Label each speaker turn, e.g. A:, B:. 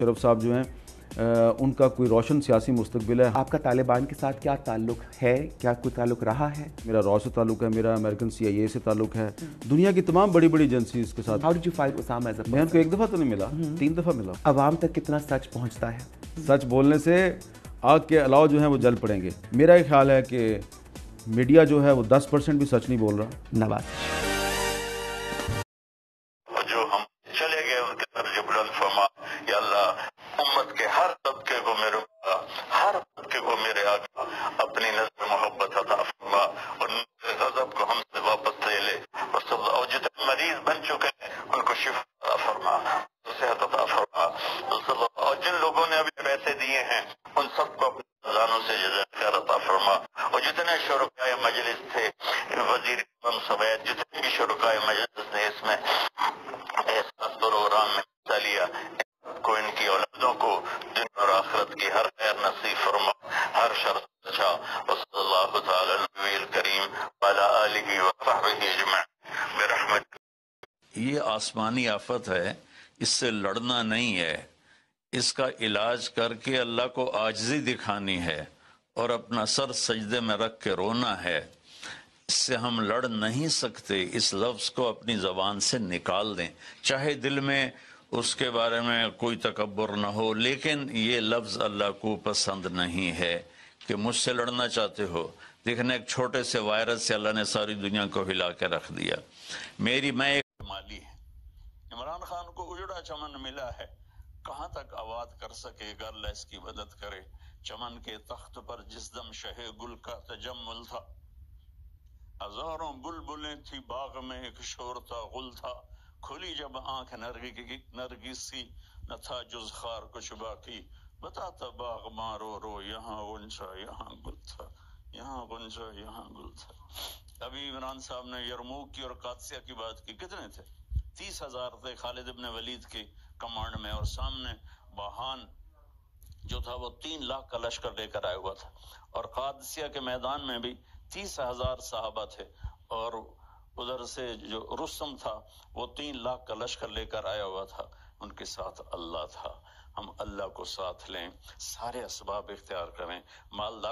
A: शरफ साहब जो हैं उनका कोई रोशन सियासी मुस्तकबिल है।
B: आपका तालिबान के साथ क्या ताल्लुक है, क्या कोई ताल्लुक रहा है?
A: मेरा रॉ से ताल्लुक है, मेरा अमेरिकन CIA से ताल्लुक है, दुनिया की तमाम बड़ी बड़ी एजेंसीज के साथ।
B: How did you find Usama as a
A: मैं उनको एक दफ़ा तो नहीं मिला, 3 दफ़ा मिला।
B: अवाम तक कितना सच पहुंचता है?
A: सच बोलने से आग के अलावा जो है वो जल पड़ेंगे। मेरा ये ख्याल है कि मीडिया जो है वो 10% भी सच नहीं बोल रहा।
B: नवाज
C: जो हम चले गए उनके दर्जे बुलंद फरमा, या अल्लाह उम्मत के हर तबके को मेरे मेरे आका अपनी नज़र मोहब्बत अता फरमा और गज़ब को हमसे वापस ले ले। और जितने मरीज बन चुके हैं उनको शिफा अता फरमा, सेहत अता फरमा। और जिन लोगों ने अभी पैसे दिए हैं उन सबको अपने खजानों से जज़ा अता फरमा। और जितने शुरकाए मजलिस थे, वजीर सवैद, जितने भी शुरकाए मजलिस ने इसमें प्रोग्राम में हिस्सा लिया, को इनकी औलादों को दुनिया और आखिरत की हर खैर नसीब फरमा, हर शर अच्छा। वसल्लल्लाहु तआला अलनबील करीम वअला आलिहि व सहबिहि अजमईन बिरहमतिक।
D: ये आसमानी आफत है, इससे लड़ना नहीं है, इसका इलाज करके अल्लाह को आजिज़ी दिखानी है और अपना सर सजदे में रख के रोना है। इससे हम लड़ नहीं सकते। इस लफ्ज़ को अपनी ज़बान से निकाल दें, चाहे दिल में उसके बारे में कोई तकब्बुर न हो, लेकिन ये लफ्ज़ अल्लाह को पसंद नहीं है कि मुझसे लड़ना चाहते हो। देखने एक छोटे से वायरस से अल्लाह ने सारी दुनिया को हिला के रख दिया। मैं एक माली है, इमरान खान को उजड़ा चमन मिला है, कहाँ तक आबाद कर सकेगा, अल्लाह इसकी मदद करे। चमन के तख्त पर जिस दम शहे गुल का तजम्मुल था, हजारों बुलबुलें थी बाग में, एक शोर था गुल था। खुली जब आंख नरगिस सी, न था जुज खार कुछ बाकी। बताता बाग मारो रो, यहाँ गुंजा यहाँ गुल था, यहाँ गुंजा यहाँ गुल था। अभी इमरान साहब ने यरमूक की और कादसिया की बात की। कितने थे? 30,000 थे खालिद इब्न वलीद के कमांड में, और सामने बहान जो था वो 3 लाख का लश्कर लेकर आया हुआ था। और कादसिया के मैदान में भी 30,000 साहबा थे, और उधर से जो रुस्तम था वो 3 लाख का लश्कर लेकर आया हुआ था। उनके साथ अल्लाह था। हम अल्लाह को साथ लें, सारे असबाब इख्तियार करें, मालदार